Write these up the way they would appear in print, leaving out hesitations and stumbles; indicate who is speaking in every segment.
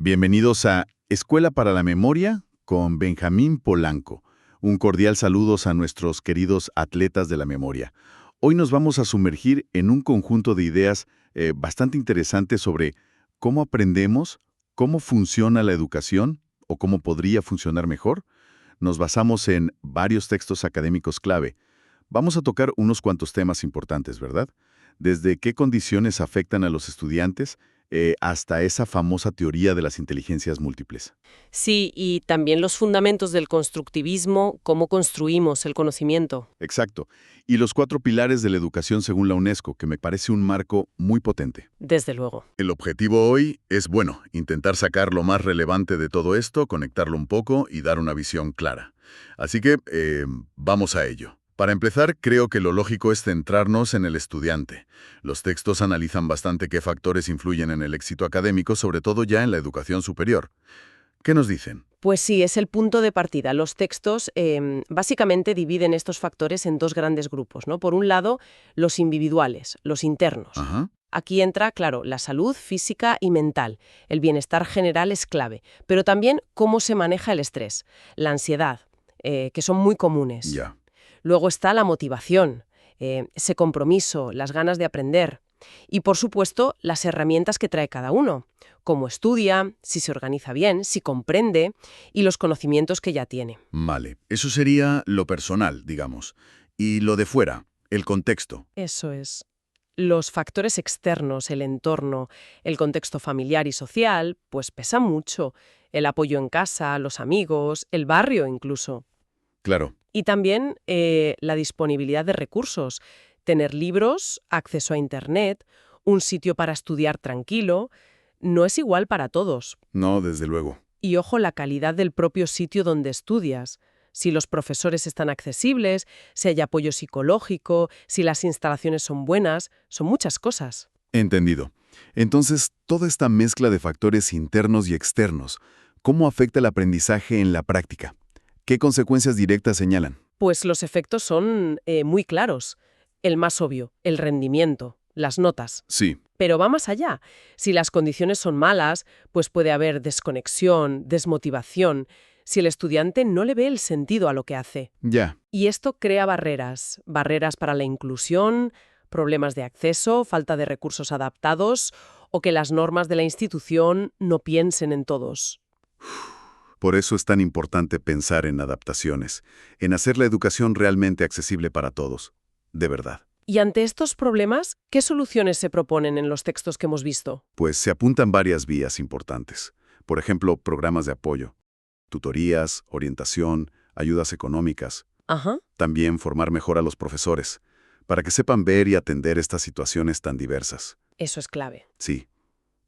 Speaker 1: Bienvenidos a Escuela para la Memoria con Benjamín Polanco. Un cordial saludos a nuestros queridos atletas de la memoria. Hoy nos vamos a sumergir en un conjunto de ideas bastante interesantes sobre cómo aprendemos, cómo funciona la educación o cómo podría funcionar mejor. Nos basamos en varios textos académicos clave. Vamos a tocar unos cuantos temas importantes, ¿verdad? Desde qué condiciones afectan a los estudiantes hasta esa famosa teoría de las inteligencias múltiples.
Speaker 2: Sí, y también los fundamentos del constructivismo, cómo construimos el conocimiento.
Speaker 1: Exacto. Y los 4 pilares de la educación según la UNESCO, que me parece un marco muy potente.
Speaker 2: Desde luego.
Speaker 1: El objetivo hoy es, intentar sacar lo más relevante de todo esto, conectarlo un poco y dar una visión clara. Así que, vamos a ello. Para empezar, creo que lo lógico es centrarnos en el estudiante. Los textos analizan bastante qué factores influyen en el éxito académico, sobre todo ya en la educación superior. ¿Qué nos dicen?
Speaker 2: Pues sí, es el punto de partida. Los textos básicamente dividen estos factores en dos grandes grupos, ¿no? Por un lado, los individuales, los internos.
Speaker 1: Ajá.
Speaker 2: Aquí entra, claro, la salud física y mental. El bienestar general es clave, pero también cómo se maneja el estrés, la ansiedad, que son muy comunes.
Speaker 1: Ya.
Speaker 2: Luego está la motivación, ese compromiso, las ganas de aprender. Y, por supuesto, las herramientas que trae cada uno, cómo estudia, si se organiza bien, si comprende y los conocimientos que ya tiene.
Speaker 1: Vale. Eso sería lo personal, digamos. Y lo de fuera, el contexto.
Speaker 2: Eso es. Los factores externos, el entorno, el contexto familiar y social, pues pesa mucho. El apoyo en casa, los amigos, el barrio incluso.
Speaker 1: Claro.
Speaker 2: Y también la disponibilidad de recursos, tener libros, acceso a Internet, un sitio para estudiar tranquilo, no es igual para todos.
Speaker 1: No, desde luego.
Speaker 2: Y ojo, la calidad del propio sitio donde estudias. Si los profesores están accesibles, si hay apoyo psicológico, si las instalaciones son buenas, son muchas cosas.
Speaker 1: Entendido. Entonces, toda esta mezcla de factores internos y externos, ¿cómo afecta el aprendizaje en la práctica? ¿Qué consecuencias directas señalan?
Speaker 2: Pues los efectos son muy claros. El más obvio, el rendimiento, las notas.
Speaker 1: Sí.
Speaker 2: Pero va más allá. Si las condiciones son malas, pues puede haber desconexión, desmotivación, si el estudiante no le ve el sentido a lo que hace.
Speaker 1: Ya.
Speaker 2: Y esto crea barreras para la inclusión, problemas de acceso, falta de recursos adaptados o que las normas de la institución no piensen en todos.
Speaker 1: Por eso es tan importante pensar en adaptaciones, en hacer la educación realmente accesible para todos. De verdad.
Speaker 2: Y ante estos problemas, ¿qué soluciones se proponen en los textos que hemos visto?
Speaker 1: Pues se apuntan varias vías importantes. Por ejemplo, programas de apoyo, tutorías, orientación, ayudas económicas.
Speaker 2: Ajá.
Speaker 1: También formar mejor a los profesores, para que sepan ver y atender estas situaciones tan diversas.
Speaker 2: Eso es clave.
Speaker 1: Sí.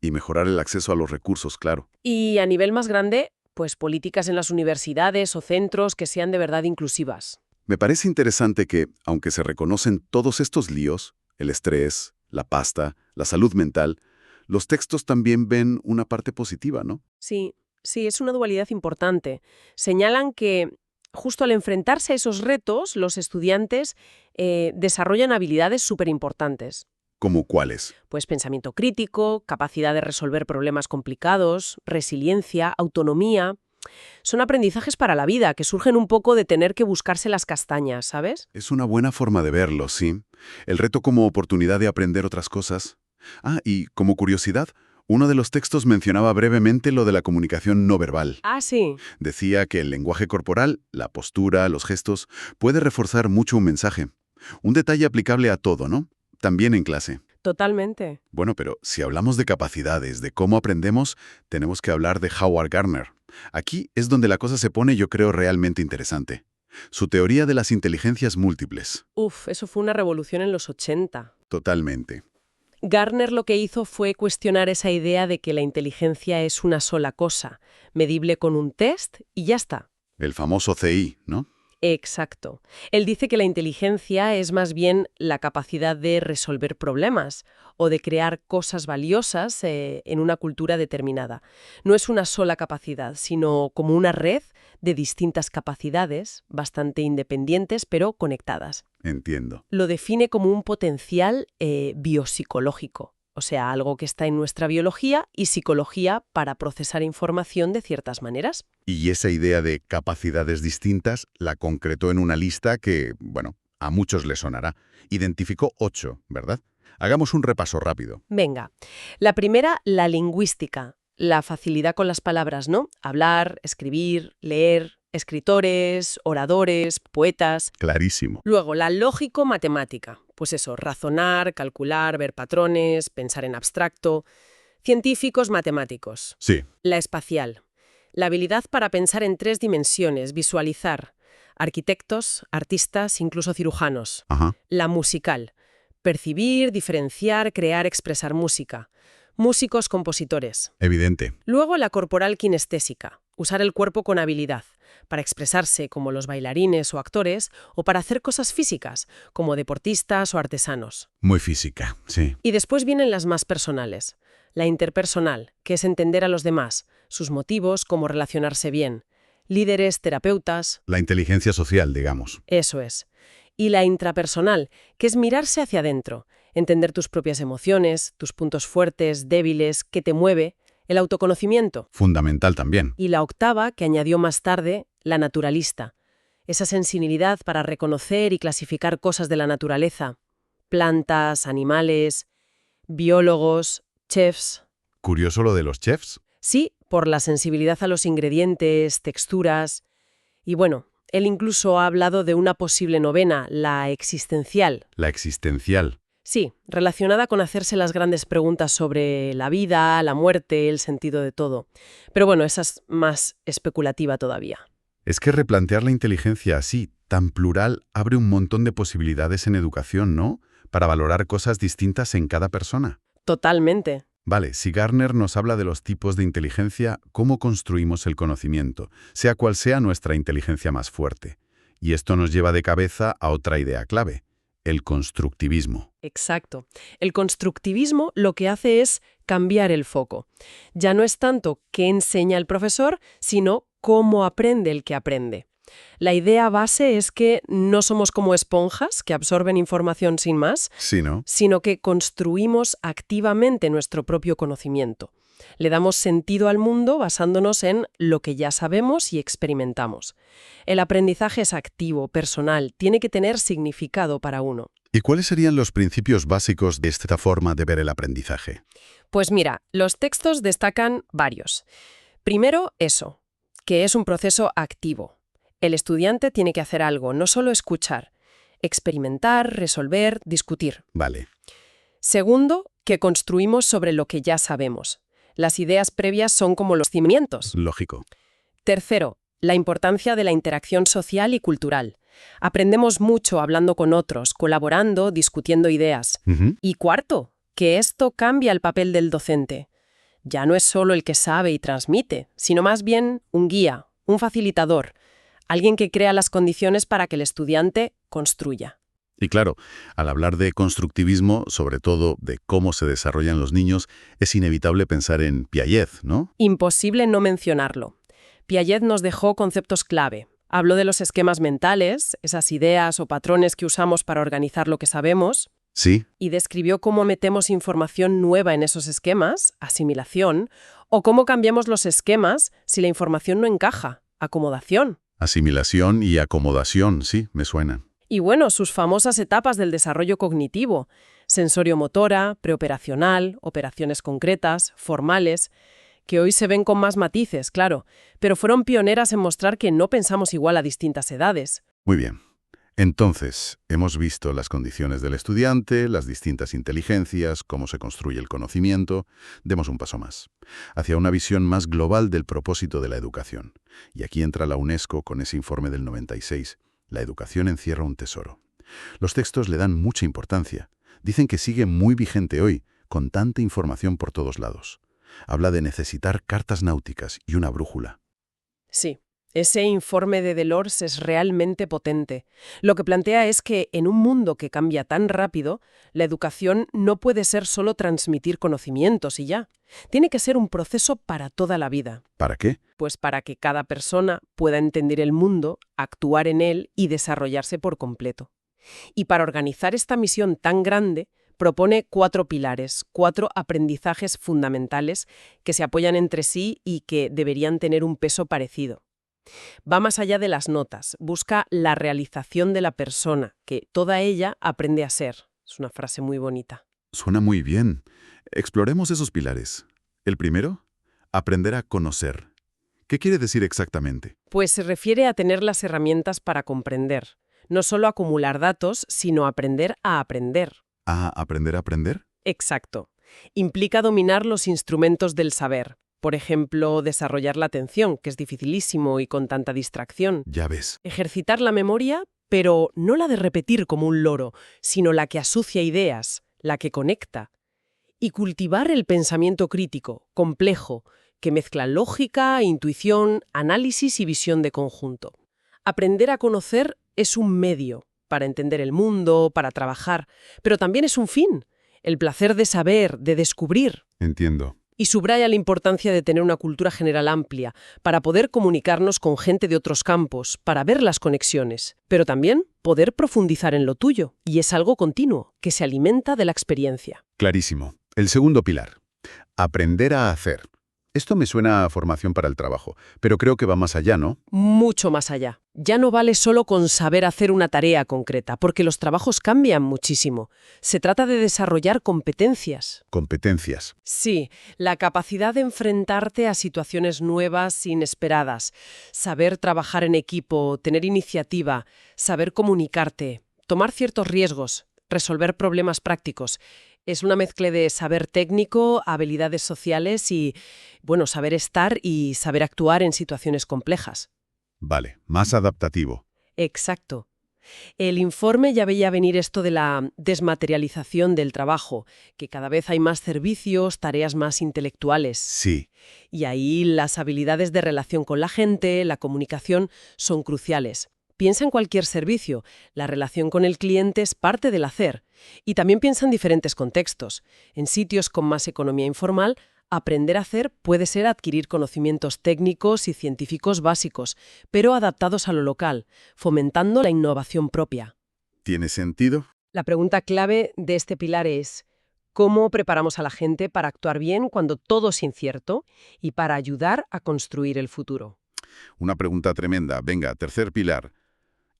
Speaker 1: Y mejorar el acceso a los recursos, claro.
Speaker 2: Y a nivel más grande, pues políticas en las universidades o centros que sean de verdad inclusivas.
Speaker 1: Me parece interesante que, aunque se reconocen todos estos líos, el estrés, la pasta, la salud mental, los textos también ven una parte positiva, ¿no?
Speaker 2: Sí, es una dualidad importante. Señalan que justo al enfrentarse a esos retos, los estudiantes desarrollan habilidades súper importantes.
Speaker 1: ¿Como cuáles?
Speaker 2: Pues pensamiento crítico, capacidad de resolver problemas complicados, resiliencia, autonomía. Son aprendizajes para la vida que surgen un poco de tener que buscarse las castañas, ¿sabes?
Speaker 1: Es una buena forma de verlo, sí. El reto como oportunidad de aprender otras cosas. Ah, y como curiosidad, uno de los textos mencionaba brevemente lo de la comunicación no verbal.
Speaker 2: Ah, sí.
Speaker 1: Decía que el lenguaje corporal, la postura, los gestos, puede reforzar mucho un mensaje. Un detalle aplicable a todo, ¿no? También en clase.
Speaker 2: Totalmente.
Speaker 1: Bueno, pero si hablamos de capacidades, de cómo aprendemos, tenemos que hablar de Howard Gardner. Aquí es donde la cosa se pone, yo creo, realmente interesante. Su teoría de las inteligencias múltiples.
Speaker 2: Uf, eso fue una revolución en los 80.
Speaker 1: Totalmente.
Speaker 2: Gardner lo que hizo fue cuestionar esa idea de que la inteligencia es una sola cosa, medible con un test y ya está.
Speaker 1: El famoso CI, ¿no?
Speaker 2: Exacto. Él dice que la inteligencia es más bien la capacidad de resolver problemas o de crear cosas valiosas en una cultura determinada. No es una sola capacidad, sino como una red de distintas capacidades, bastante independientes pero conectadas.
Speaker 1: Entiendo.
Speaker 2: Lo define como un potencial biopsicológico. o sea, algo que está en nuestra biología y psicología para procesar información de ciertas maneras.
Speaker 1: Y esa idea de capacidades distintas la concretó en una lista que, bueno, a muchos les sonará. Identificó 8, ¿verdad? Hagamos un repaso rápido.
Speaker 2: Venga, la primera, la lingüística, la facilidad con las palabras, ¿no? Hablar, escribir, leer, escritores, oradores, poetas.
Speaker 1: Clarísimo.
Speaker 2: Luego, la lógico-matemática, pues eso, razonar, calcular, ver patrones, pensar en abstracto. Científicos matemáticos.
Speaker 1: Sí.
Speaker 2: La espacial, la habilidad para pensar en 3 dimensiones, visualizar. Arquitectos, artistas, incluso cirujanos.
Speaker 1: Ajá.
Speaker 2: La musical, percibir, diferenciar, crear, expresar música. Músicos, compositores.
Speaker 1: Evidente.
Speaker 2: Luego la corporal kinestésica, usar el cuerpo con habilidad, para expresarse como los bailarines o actores, o para hacer cosas físicas, como deportistas o artesanos.
Speaker 1: Muy física, sí.
Speaker 2: Y después vienen las más personales. La interpersonal, que es entender a los demás, sus motivos, cómo relacionarse bien. Líderes, terapeutas.
Speaker 1: La inteligencia social, digamos.
Speaker 2: Eso es. Y la intrapersonal, que es mirarse hacia adentro, entender tus propias emociones, tus puntos fuertes, débiles, qué te mueve, el autoconocimiento.
Speaker 1: Fundamental también.
Speaker 2: Y la octava, que añadió más tarde, la naturalista. Esa sensibilidad para reconocer y clasificar cosas de la naturaleza. Plantas, animales, biólogos, chefs.
Speaker 1: Curioso lo de los chefs.
Speaker 2: Sí, por la sensibilidad a los ingredientes, texturas. Y bueno, él incluso ha hablado de una posible novena, la existencial.
Speaker 1: La existencial.
Speaker 2: Sí, relacionada con hacerse las grandes preguntas sobre la vida, la muerte, el sentido de todo. Pero bueno, esa es más especulativa todavía.
Speaker 1: Es que replantear la inteligencia así, tan plural, abre un montón de posibilidades en educación, ¿no? Para valorar cosas distintas en cada persona.
Speaker 2: Totalmente.
Speaker 1: Vale, si Gardner nos habla de los tipos de inteligencia, ¿cómo construimos el conocimiento? Sea cual sea nuestra inteligencia más fuerte. Y esto nos lleva de cabeza a otra idea clave, el constructivismo.
Speaker 2: Exacto. El constructivismo lo que hace es cambiar el foco. Ya no es tanto qué enseña el profesor, sino cómo aprende el que aprende. La idea base es que no somos como esponjas que absorben información sin más,
Speaker 1: Sí, ¿no?
Speaker 2: sino que construimos activamente nuestro propio conocimiento. Le damos sentido al mundo basándonos en lo que ya sabemos y experimentamos. El aprendizaje es activo, personal, tiene que tener significado para uno.
Speaker 1: ¿Y cuáles serían los principios básicos de esta forma de ver el aprendizaje?
Speaker 2: Pues mira, los textos destacan varios. Primero, eso, que es un proceso activo. El estudiante tiene que hacer algo, no solo escuchar, experimentar, resolver, discutir.
Speaker 1: Vale.
Speaker 2: Segundo, que construimos sobre lo que ya sabemos. Las ideas previas son como los cimientos.
Speaker 1: Lógico.
Speaker 2: Tercero, la importancia de la interacción social y cultural. Aprendemos mucho hablando con otros, colaborando, discutiendo ideas.
Speaker 1: Ujú.
Speaker 2: Y cuarto, que esto cambia el papel del docente. Ya no es solo el que sabe y transmite, sino más bien un guía, un facilitador, alguien que crea las condiciones para que el estudiante construya.
Speaker 1: Y claro, al hablar de constructivismo, sobre todo de cómo se desarrollan los niños, es inevitable pensar en Piaget, ¿no?
Speaker 2: Imposible no mencionarlo. Piaget nos dejó conceptos clave. Habló de los esquemas mentales, esas ideas o patrones que usamos para organizar lo que sabemos,
Speaker 1: Sí.
Speaker 2: y describió cómo metemos información nueva en esos esquemas, asimilación, o cómo cambiamos los esquemas si la información no encaja, acomodación.
Speaker 1: Asimilación y acomodación, sí, me suenan.
Speaker 2: Y bueno, sus famosas etapas del desarrollo cognitivo, sensorio-motora, preoperacional, operaciones concretas, formales, que hoy se ven con más matices, claro, pero fueron pioneras en mostrar que no pensamos igual a distintas edades.
Speaker 1: Muy bien. Entonces, hemos visto las condiciones del estudiante, las distintas inteligencias, cómo se construye el conocimiento. Demos un paso más, hacia una visión más global del propósito de la educación. Y aquí entra la UNESCO con ese informe del 96. La educación encierra un tesoro. Los textos le dan mucha importancia. Dicen que sigue muy vigente hoy, con tanta información por todos lados. Habla de necesitar cartas náuticas y una brújula.
Speaker 2: Sí, ese informe de Delors es realmente potente. Lo que plantea es que en un mundo que cambia tan rápido, la educación no puede ser solo transmitir conocimientos y ya. Tiene que ser un proceso para toda la vida.
Speaker 1: ¿Para qué?
Speaker 2: Pues para que cada persona pueda entender el mundo, actuar en él y desarrollarse por completo. Y para organizar esta misión tan grande, Propone 4 pilares, 4 aprendizajes fundamentales que se apoyan entre sí y que deberían tener un peso parecido. Va más allá de las notas, busca la realización de la persona, que toda ella aprende a ser. Es una frase muy bonita.
Speaker 1: Suena muy bien. Exploremos esos pilares. El primero, aprender a conocer. ¿Qué quiere decir exactamente?
Speaker 2: Pues se refiere a tener las herramientas para comprender. No solo acumular datos, sino aprender a aprender.
Speaker 1: ¿A aprender a aprender?
Speaker 2: Exacto. Implica dominar los instrumentos del saber. Por ejemplo, desarrollar la atención, que es dificilísimo y con tanta distracción.
Speaker 1: Ya ves.
Speaker 2: Ejercitar la memoria, pero no la de repetir como un loro, sino la que asocia ideas, la que conecta. Y cultivar el pensamiento crítico, complejo, que mezcla lógica, intuición, análisis y visión de conjunto. Aprender a conocer es un medio para entender el mundo, para trabajar, pero también es un fin, el placer de saber, de descubrir.
Speaker 1: Entiendo.
Speaker 2: Y subraya la importancia de tener una cultura general amplia, para poder comunicarnos con gente de otros campos, para ver las conexiones, pero también poder profundizar en lo tuyo, y es algo continuo, que se alimenta de la experiencia.
Speaker 1: Clarísimo. El segundo pilar. Aprender a hacer. Esto me suena a formación para el trabajo, pero creo que va más allá, ¿no?
Speaker 2: Mucho más allá. Ya no vale solo con saber hacer una tarea concreta, porque los trabajos cambian muchísimo. Se trata de desarrollar competencias.
Speaker 1: Competencias.
Speaker 2: Sí, la capacidad de enfrentarte a situaciones nuevas, inesperadas, saber trabajar en equipo, tener iniciativa, saber comunicarte, tomar ciertos riesgos, resolver problemas prácticos. Es una mezcla de saber técnico, habilidades sociales y, bueno, saber estar y saber actuar en situaciones complejas.
Speaker 1: Vale, más adaptativo.
Speaker 2: Exacto. El informe ya veía venir esto de la desmaterialización del trabajo, que cada vez hay más servicios, tareas más intelectuales.
Speaker 1: Sí.
Speaker 2: Y ahí las habilidades de relación con la gente, la comunicación, son cruciales. Piensa en cualquier servicio, la relación con el cliente es parte del hacer. Y también piensa en diferentes contextos. En sitios con más economía informal, aprender a hacer puede ser adquirir conocimientos técnicos y científicos básicos, pero adaptados a lo local, fomentando la innovación propia.
Speaker 1: ¿Tiene sentido?
Speaker 2: La pregunta clave de este pilar es: ¿cómo preparamos a la gente para actuar bien cuando todo es incierto y para ayudar a construir el futuro?
Speaker 1: Una pregunta tremenda. Venga, tercer pilar.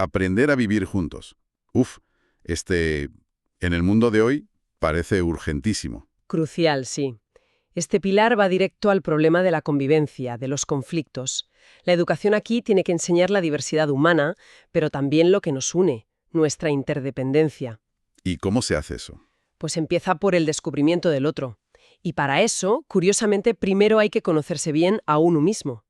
Speaker 1: Aprender a vivir juntos. En el mundo de hoy, parece urgentísimo.
Speaker 2: Crucial, sí. Este pilar va directo al problema de la convivencia, de los conflictos. La educación aquí tiene que enseñar la diversidad humana, pero también lo que nos une, nuestra interdependencia.
Speaker 1: ¿Y cómo se hace eso?
Speaker 2: Pues empieza por el descubrimiento del otro. Y para eso, curiosamente, primero hay que conocerse bien a uno mismo.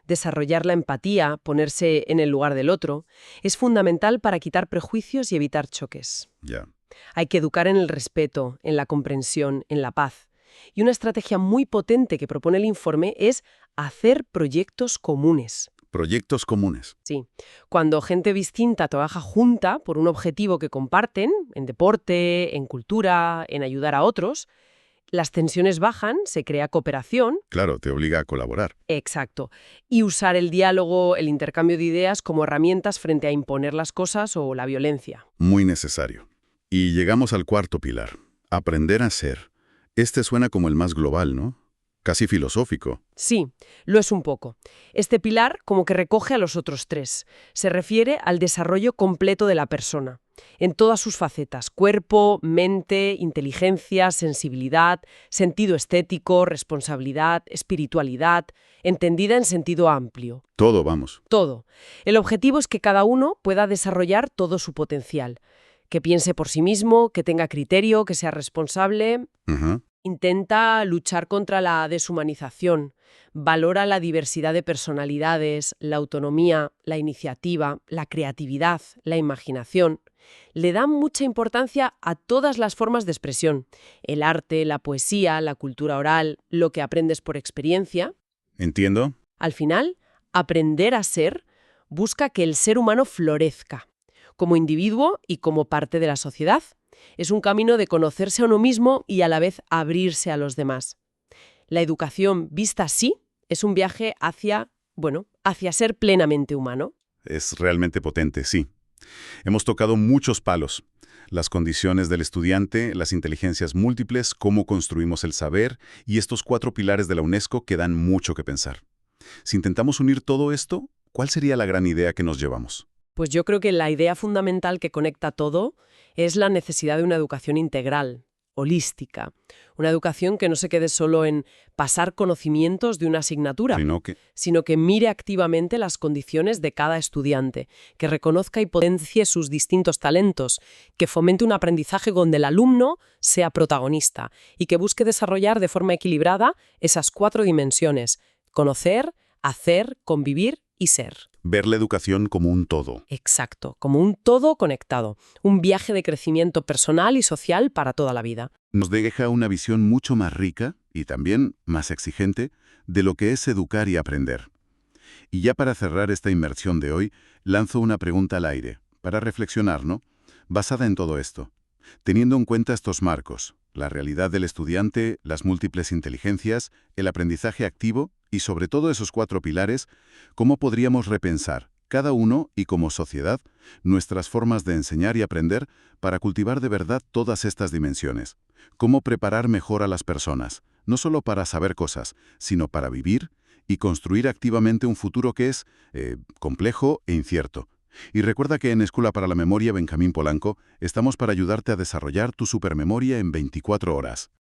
Speaker 2: Desarrollar la empatía, ponerse en el lugar del otro, es fundamental para quitar prejuicios y evitar choques.
Speaker 1: Ya.
Speaker 2: Hay que educar en el respeto, en la comprensión, en la paz. Y una estrategia muy potente que propone el informe es hacer proyectos comunes.
Speaker 1: Proyectos comunes.
Speaker 2: Sí. Cuando gente distinta trabaja junta por un objetivo que comparten, en deporte, en cultura, en ayudar a otros, las tensiones bajan, se crea cooperación.
Speaker 1: Claro, te obliga a colaborar.
Speaker 2: Exacto. Y usar el diálogo, el intercambio de ideas como herramientas frente a imponer las cosas o la violencia.
Speaker 1: Muy necesario. Y llegamos al cuarto pilar. Aprender a ser. Este suena como el más global, ¿no? Casi filosófico.
Speaker 2: Sí, lo es un poco. Este pilar como que recoge a los otros 3. Se refiere al desarrollo completo de la persona, en todas sus facetas: cuerpo, mente, inteligencia, sensibilidad, sentido estético, responsabilidad, espiritualidad, entendida en sentido amplio.
Speaker 1: Todo, vamos.
Speaker 2: Todo. El objetivo es que cada uno pueda desarrollar todo su potencial, que piense por sí mismo, que tenga criterio, que sea responsable.
Speaker 1: Ajá.
Speaker 2: Intenta luchar contra la deshumanización, valora la diversidad de personalidades, la autonomía, la iniciativa, la creatividad, la imaginación. Le da mucha importancia a todas las formas de expresión: el arte, la poesía, la cultura oral, lo que aprendes por experiencia.
Speaker 1: ¿Entiendo?
Speaker 2: Al final, aprender a ser busca que el ser humano florezca, como individuo y como parte de la sociedad. Es un camino de conocerse a uno mismo y a la vez abrirse a los demás. La educación vista así es un viaje hacia ser plenamente humano.
Speaker 1: Es realmente potente, sí. Hemos tocado muchos palos. Las condiciones del estudiante, las inteligencias múltiples, cómo construimos el saber y estos 4 pilares de la UNESCO que dan mucho que pensar. Si intentamos unir todo esto, ¿cuál sería la gran idea que nos llevamos?
Speaker 2: Pues yo creo que la idea fundamental que conecta todo es la necesidad de una educación integral, holística. Una educación que no se quede solo en pasar conocimientos de una asignatura,
Speaker 1: Sino que
Speaker 2: sino que mire activamente las condiciones de cada estudiante, que reconozca y potencie sus distintos talentos, que fomente un aprendizaje donde el alumno sea protagonista y que busque desarrollar de forma equilibrada esas 4 dimensiones: conocer, hacer, convivir y ser.
Speaker 1: ver la educación como un todo.
Speaker 2: Exacto, como un todo conectado, un viaje de crecimiento personal y social para toda la vida.
Speaker 1: Nos deja una visión mucho más rica y también más exigente de lo que es educar y aprender. Y ya para cerrar esta inmersión de hoy, lanzo una pregunta al aire, para reflexionar, ¿no? Basada en todo esto. Teniendo en cuenta estos marcos, la realidad del estudiante, las múltiples inteligencias, el aprendizaje activo y sobre todo esos 4 pilares, ¿cómo podríamos repensar, cada uno y como sociedad, nuestras formas de enseñar y aprender para cultivar de verdad todas estas dimensiones? ¿Cómo preparar mejor a las personas, no solo para saber cosas, sino para vivir y construir activamente un futuro que es complejo e incierto? Y recuerda que en Escuela para la Memoria Benjamín Polanco estamos para ayudarte a desarrollar tu supermemoria en 24 horas.